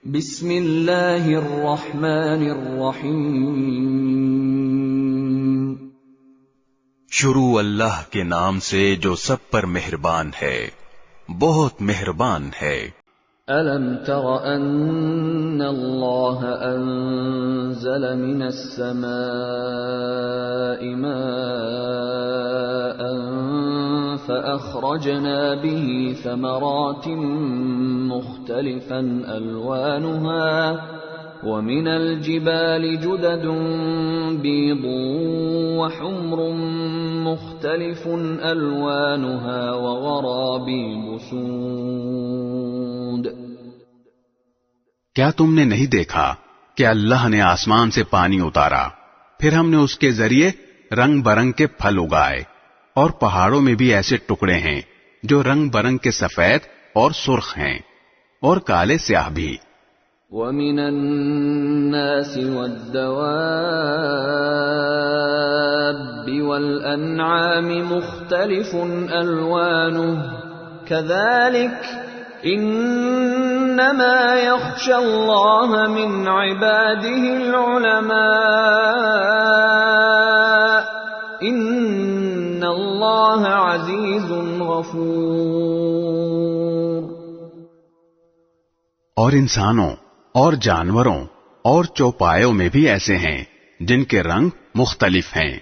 بسم اللہ الرحمن الرحیم۔ شروع اللہ کے نام سے جو سب پر مہربان ہے، بہت مہربان ہے۔ أَلَمْ تَرَ أَنَّ اللَّهَ أَنزَلَ مِنَ السَّمَاءِ مَاءً فَأَخْرَجْنَا بِهِ ثَمَرَاتٍ مُخْتَلِفًا أَلْوَانُهَا وَمِنَ الْجِبَالِ جُدَدٌ بِيضٌ وَحُمْرٌ مُخْتَلِفٌ أَلْوَانُهَا وَغَرَابِيبُ سُودٌ۔ کیا تم نے نہیں دیکھا کہ اللہ نے آسمان سے پانی اتارا، پھر ہم نے اس کے ذریعے رنگ برنگ کے پھل اگائے، اور پہاڑوں میں بھی ایسے ٹکڑے ہیں جو رنگ برنگ کے سفید اور سرخ ہیں اور کالے سیاہ بھی۔ وَمِنَ النَّاسِ وَالدَّوَابِّ وَالْأَنْعَامِ مُخْتَلِفٌ أَلْوَانُهُ كَذَلِكَ إِنَّمَا يَخْشَى اللَّهَ مِنْ عِبَادِهِ الْعُلَمَاءُ إِنَّ اللَّهَ عَزِيزٌ غَفُورٌ۔ اور انسانوں اور جانوروں اور چوپایوں میں بھی ایسے ہیں جن کے رنگ مختلف ہیں۔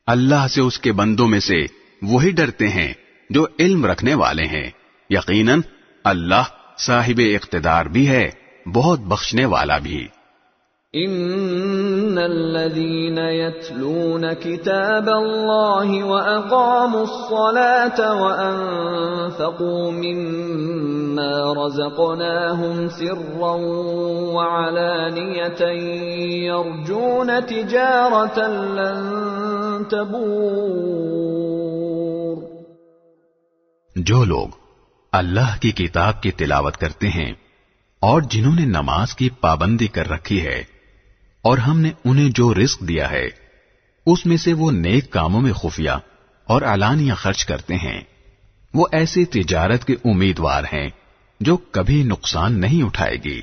اللہ سے اس کے بندوں میں سے وہی ڈرتے ہیں جو علم رکھنے والے ہیں، یقیناً اللہ صاحب اقتدار بھی ہے، بہت بخشنے والا بھی۔ ان الذين يتلون كتاب الله واقاموا الصلاه وانفقوا مما رزقناهم سرا وعلانيه يرجون تجاره لن تبور۔ جو لوگ اللہ کی کتاب کی تلاوت کرتے ہیں اور جنہوں نے نماز کی پابندی کر رکھی ہے، اور ہم نے انہیں جو رزق دیا ہے اس میں سے وہ نیک کاموں میں خفیہ اور علانیہ خرچ کرتے ہیں، وہ ایسی تجارت کے امیدوار ہیں جو کبھی نقصان نہیں اٹھائے گی۔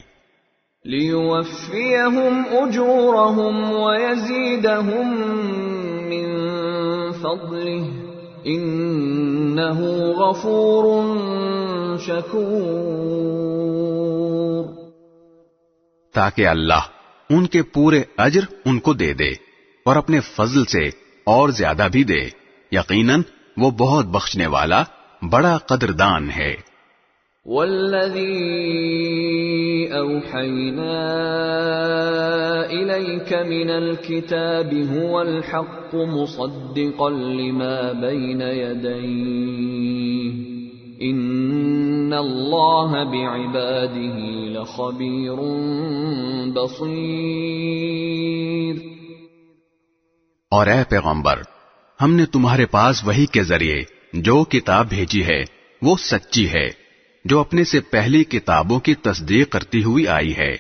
لِيُوَفِّيَهُمْ أُجُورَهُمْ وَيَزِيدَهُمْ مِنْ فَضْلِهِ إِنَّهُ غَفُورٌ شَكُورٌ۔ تاکہ اللہ ان کے پورے اجر ان کو دے دے اور اپنے فضل سے اور زیادہ بھی دے، یقیناً وہ بہت بخشنے والا بڑا قدردان ہے۔ وَالَّذِي أَوْحَيْنَا إِلَيْكَ مِنَ الْكِتَابِ هُوَ الْحَقُّ مُصَدِّقًا لِمَا بَيْنَ يَدَيْهِ إِنَّ اللَّهَ بِعِبَادِهِ لَخَبِيرٌ بَصِيرٌ۔ اور اے پیغمبر، ہم نے تمہارے پاس وحی کے ذریعے جو کتاب بھیجی ہے وہ سچی ہے، جو اپنے سے پہلی کتابوں کی تصدیق کرتی ہوئی آئی ہے،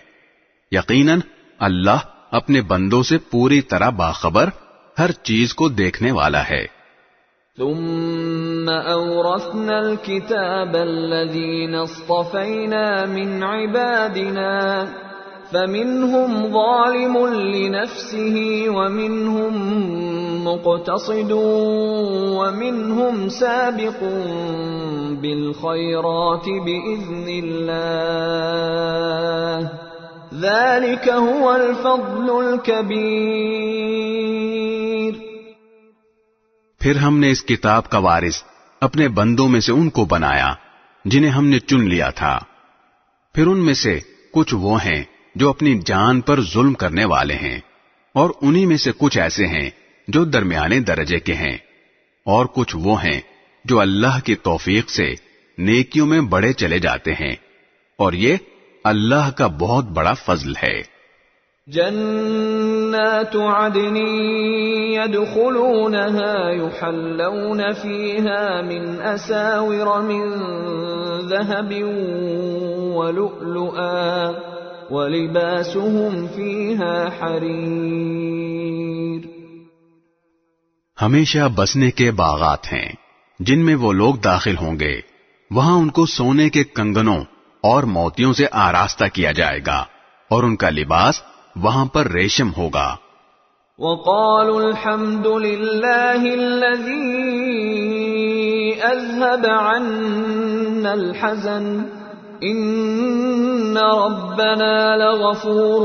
یقیناً اللہ اپنے بندوں سے پوری طرح باخبر، ہر چیز کو دیکھنے والا ہے۔ ثم أورثنا الكتاب الذين اصطفينا من عبادنا فمنهم ظالم لنفسه ومنهم مقتصد ومنهم سابق بالخيرات بإذن الله ذلك هو الفضل الكبير۔ پھر ہم نے اس کتاب کا وارث اپنے بندوں میں سے ان کو بنایا جنہیں ہم نے چن لیا تھا، پھر ان میں سے کچھ وہ ہیں جو اپنی جان پر ظلم کرنے والے ہیں، اور انہی میں سے کچھ ایسے ہیں جو درمیانے درجے کے ہیں، اور کچھ وہ ہیں جو اللہ کی توفیق سے نیکیوں میں بڑھے چلے جاتے ہیں، اور یہ اللہ کا بہت بڑا فضل ہے۔ جنات عدن يدخلونها يحلون فيها من أساور من ذهب ولؤلؤا وَلِبَاسُهُمْ فِيهَا حَرِيرٌ۔ ہمیشہ بسنے کے باغات ہیں جن میں وہ لوگ داخل ہوں گے، وہاں ان کو سونے کے کنگنوں اور موتیوں سے آراستہ کیا جائے گا اور ان کا لباس وہاں پر ریشم ہوگا. وقالوا الحمد لله الذي أذهب عنا الحزن إن ربنا لغفور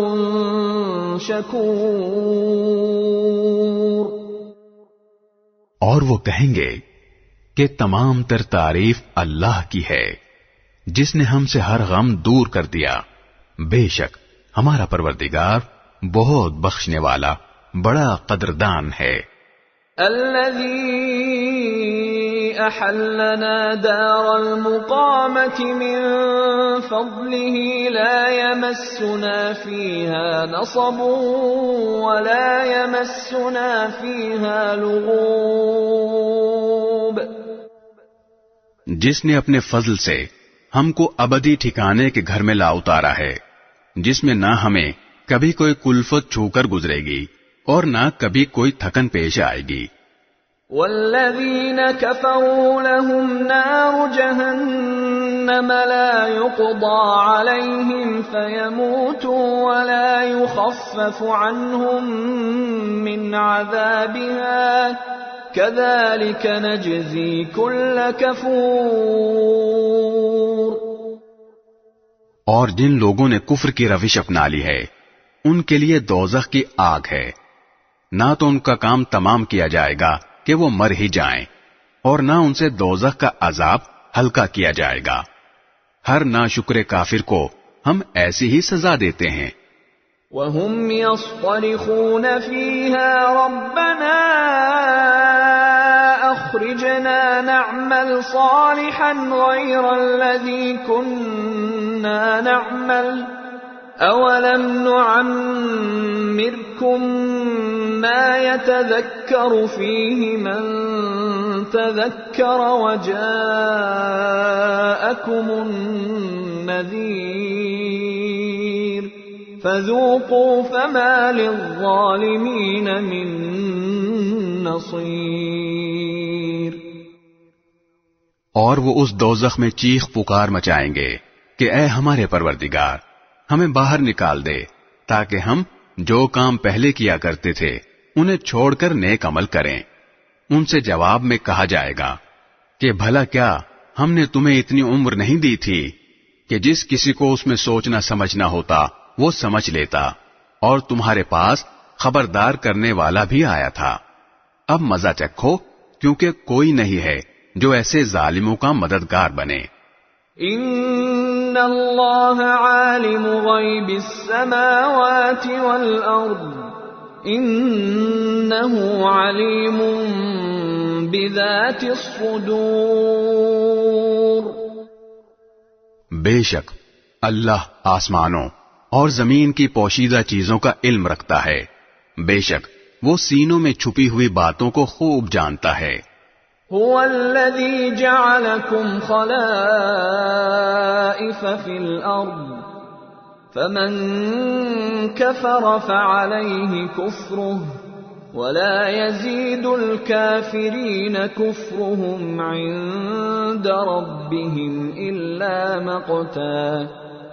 شكور. اور وہ کہیں گے کہ تمام تر تعریف اللہ کی ہے جس نے ہم سے ہر غم دور کر دیا. بے شک ہمارا پروردگار بہت بخشنے والا بڑا قدردان ہے. الذي أحلنا دار المقامة من فضله لا يمسنا فيها نصب ولا يمسنا فيها لغوب. جس نے اپنے فضل سے ہم کو ابدی ٹھکانے کے گھر میں لا اتارا ہے جس میں نہ ہمیں کبھی کوئی کلفت چھو کر گزرے گی اور نہ کبھی کوئی تھکن پیش آئے گی. والذین کفروا لهم نار جہنم لا يقضى عليهم فيموتوا ولا يخفف عنهم من عذابها كذلك نجزي كل كفور. اور جن لوگوں نے کفر کی روش اپنا لی ہے ان کے لیے دوزخ کی آگ ہے. نہ تو ان کا کام تمام کیا جائے گا کہ وہ مر ہی جائیں اور نہ ان سے دوزخ کا عذاب ہلکا کیا جائے گا. ہر ناشکر کافر کو ہم ایسی ہی سزا دیتے ہیں. وَهُمْ يَصْطَرِخُونَ فِيهَا رَبَّنَا أَخْرِجْنَا نَعْمَلْ صَالِحًا غَيْرَ الَّذِي كُنَّا نَعْمَلُ أَوَلَمْ نُعَمِّرْكُمْ مَا يَتَذَكَّرُ فِيهِ مَنْ تَذَكَّرَ وَجَاءَكُمُ النَّذِيرُ فَذُوقُوا فَمَا لِلظَّالِمِينَ مِنْ نَصِيرٍ. اور وہ اس دوزخ میں چیخ پکار مچائیں گے کہ اے ہمارے پروردگار ہمیں باہر نکال دے تاکہ ہم جو کام پہلے کیا کرتے تھے انہیں چھوڑ کر نیک عمل کریں. ان سے جواب میں کہا جائے گا کہ بھلا کیا ہم نے تمہیں اتنی عمر نہیں دی تھی کہ جس کسی کو اس میں سوچنا سمجھنا ہوتا وہ سمجھ لیتا اور تمہارے پاس خبردار کرنے والا بھی آیا تھا. اب مزہ چکھو کیونکہ کوئی نہیں ہے جو ایسے ظالموں کا مددگار بنے. ان اللہ عالم غیب السماوات والارض انہ علیم بذات الصدور. بے شک اللہ آسمانوں اور زمین کی پوشیدہ چیزوں کا علم رکھتا ہے. بے شک وہ سینوں میں چھپی ہوئی باتوں کو خوب جانتا ہے. هو الذي جعلكم خلائف في الأرض فمن كفر فعليه كفره ولا يزيد الكافرين كفرهم عند ربهم إلا مقتا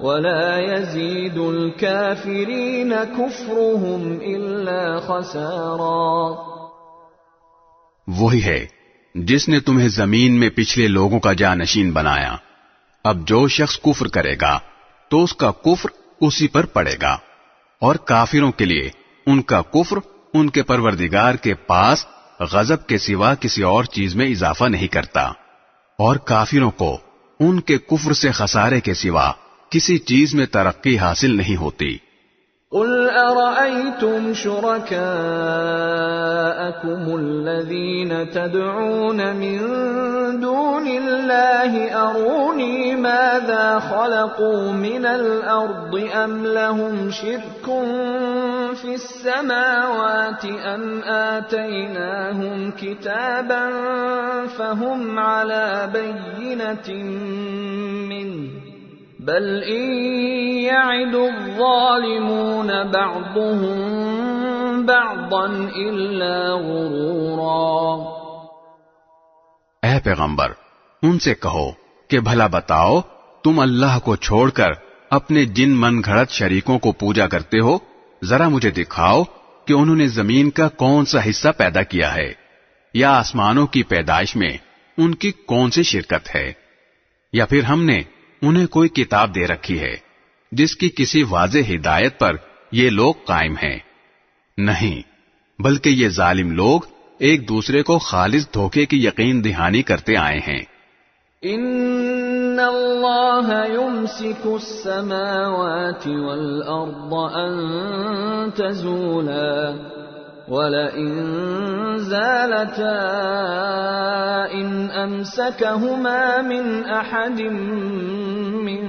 ولا يزيد الكافرين كفرهم إلا خسارا. وہی ہے جس نے تمہیں زمین میں پچھلے لوگوں کا جانشین بنایا. اب جو شخص کفر کرے گا تو اس کا کفر اسی پر پڑے گا اور کافروں کے لیے ان کا کفر ان کے پروردگار کے پاس غضب کے سوا کسی اور چیز میں اضافہ نہیں کرتا اور کافروں کو ان کے کفر سے خسارے کے سوا کسی چیز میں ترقی حاصل نہیں ہوتی. قل أرأيتم شركاءكم الذين تدعون من دون الله أروني ماذا خلقوا من الأرض أم لهم شرك في السماوات أم آتيناهم كتابا فهم على بينة منه بل إن يعد الظالمون بعضهم بعضا إلا غرورا. اے پیغمبر ان سے کہو کہ بھلا بتاؤ تم اللہ کو چھوڑ کر اپنے جن من گھڑت شریکوں کو پوجا کرتے ہو، ذرا مجھے دکھاؤ کہ انہوں نے زمین کا کون سا حصہ پیدا کیا ہے، یا آسمانوں کی پیدائش میں ان کی کون سی شرکت ہے، یا پھر ہم نے انہیں کوئی کتاب دے رکھی ہے جس کی کسی واضح ہدایت پر یہ لوگ قائم ہیں؟ نہیں، بلکہ یہ ظالم لوگ ایک دوسرے کو خالص دھوکے کی یقین دہانی کرتے آئے ہیں۔ ان اللہ یمسک السماوات والارض ان تزولا ولئن زالتا ان امسکہما من احد من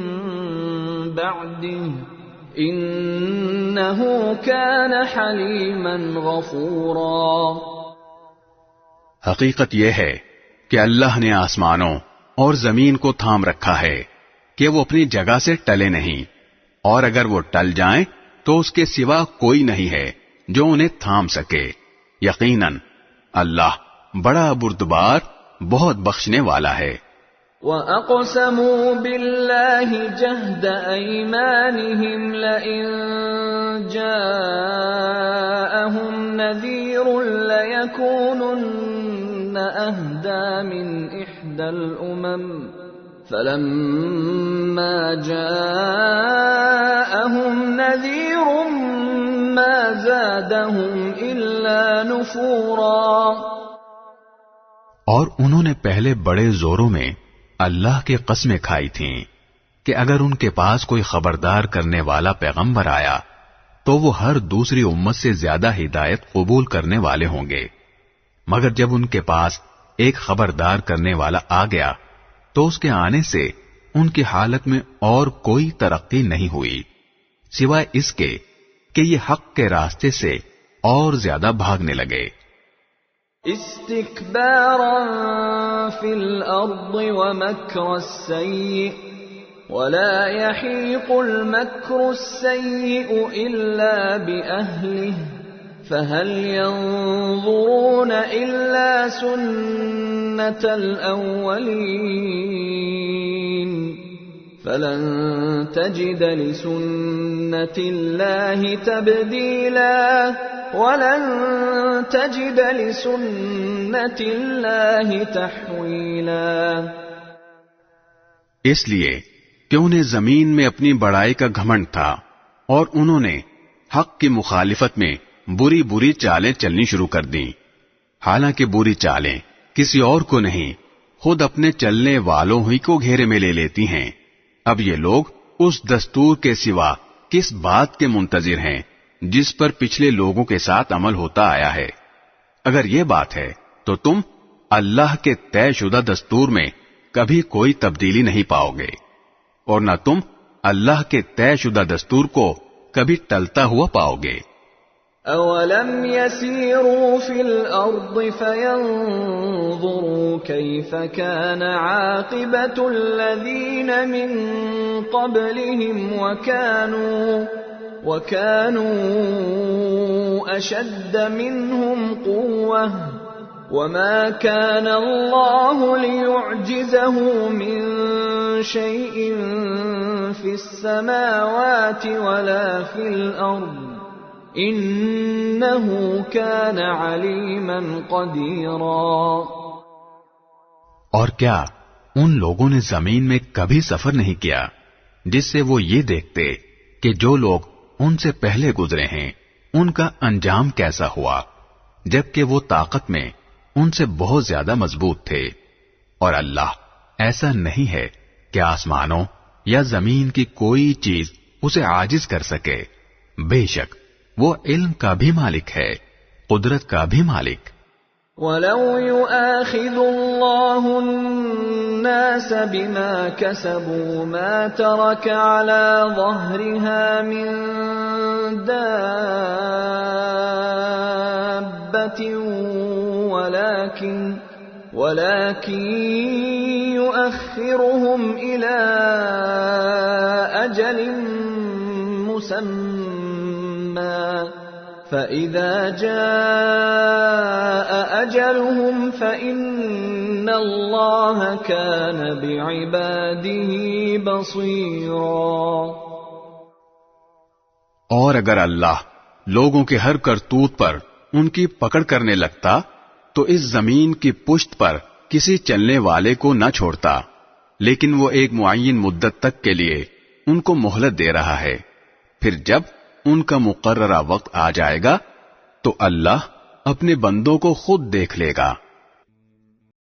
بعده انہ کان حلیما غفورا۔ حقیقت یہ ہے کہ اللہ نے آسمانوں اور زمین کو تھام رکھا ہے کہ وہ اپنی جگہ سے ٹلے نہیں، اور اگر وہ ٹل جائیں تو اس کے سوا کوئی نہیں ہے جو انہیں تھام سکے۔ یقیناً اللہ بڑا بردبار، بہت بخشنے والا ہے۔ وَأَقْسَمُوا بِاللَّهِ جَهْدَ أَيْمَانِهِمْ لَئِن جَاءَهُمْ نَذِيرٌ لَيَكُونُنَّ أَهْدَىٰ مِنْ إِحْدَى الْأُمَمِ فَلَمَّا جَاءَهُمْ نَذِيرٌ مَّا زَادَهُمْ إِلَّا نُفُورًا۔ اور انہوں نے پہلے بڑے زوروں میں اللہ کی قسمیں کھائی تھیں کہ اگر ان کے پاس کوئی خبردار کرنے والا پیغمبر آیا تو وہ ہر دوسری امت سے زیادہ ہدایت قبول کرنے والے ہوں گے، مگر جب ان کے پاس ایک خبردار کرنے والا آ گیا تو اس کے آنے سے ان کی حالت میں اور کوئی ترقی نہیں ہوئی سوائے اس کے کہ یہ حق کے راستے سے اور زیادہ بھاگنے لگے۔ استکبارا فی الارض ومکر السیئ ولا یحیق المکر السیئ الا بأہلہ فهل ينظرون الا سنة الاولین فلن تجد لسنة اللہ تبدیلا وَلَن تَجِدَ لِسُنَّةِ اللَّهِ تَحْوِيلًا۔ اس لیے کہ انہیں زمین میں اپنی بڑائی کا گھمنڈ تھا اور انہوں نے حق کی مخالفت میں بری بری چالیں چلنی شروع کر دیں، حالانکہ بری چالیں کسی اور کو نہیں، خود اپنے چلنے والوں ہی کو گھیرے میں لے لیتی ہیں۔ اب یہ لوگ اس دستور کے سوا کس بات کے منتظر ہیں جس پر پچھلے لوگوں کے ساتھ عمل ہوتا آیا ہے؟ اگر یہ بات ہے تو تم اللہ کے طے شدہ دستور میں کبھی کوئی تبدیلی نہیں پاؤ گے، اور نہ تم اللہ کے طے شدہ دستور کو کبھی ٹلتا ہوا پاؤ گے۔ اولم يسيروا في الارض فينظروا كيف كان عاقبة الذين من قبلهم وكانوا أشد منهم قوة وما كان الله ليعجزه من شيء في السماوات ولا في الأرض إنه كان عليما قديرا۔ اور کیا ان لوگوں نے زمین میں کبھی سفر نہیں کیا جس سے وہ یہ دیکھتے کہ جو لوگ ان سے پہلے گزرے ہیں ان کا انجام کیسا ہوا، جبکہ وہ طاقت میں ان سے بہت زیادہ مضبوط تھے؟ اور اللہ ایسا نہیں ہے کہ آسمانوں یا زمین کی کوئی چیز اسے عاجز کر سکے، بے شک وہ علم کا بھی مالک ہے، قدرت کا بھی مالک۔ وَلَوْ يُؤَاخِذُ اللَّهُ النَّاسَ بِمَا كَسَبُوا مَا تَرَكَ عَلَى ظَهْرِهَا مِن دَابَّةٍ وَلَكِن يُؤَخِّرُهُمْ إِلَى أَجَلٍ مُّسَمًّى فَإِذَا جَاءَ أَجَلُهُمْ فَإِنَّ اللَّهَ كَانَ بِعِبَادِهِ بَصِيرًا۔ اور اگر اللہ لوگوں کے ہر کرتوت پر ان کی پکڑ کرنے لگتا تو اس زمین کی پشت پر کسی چلنے والے کو نہ چھوڑتا، لیکن وہ ایک معین مدت تک کے لیے ان کو مہلت دے رہا ہے، پھر جب ان کا مقررہ وقت آ جائے گا تو اللہ اپنے بندوں کو خود دیکھ لے گا۔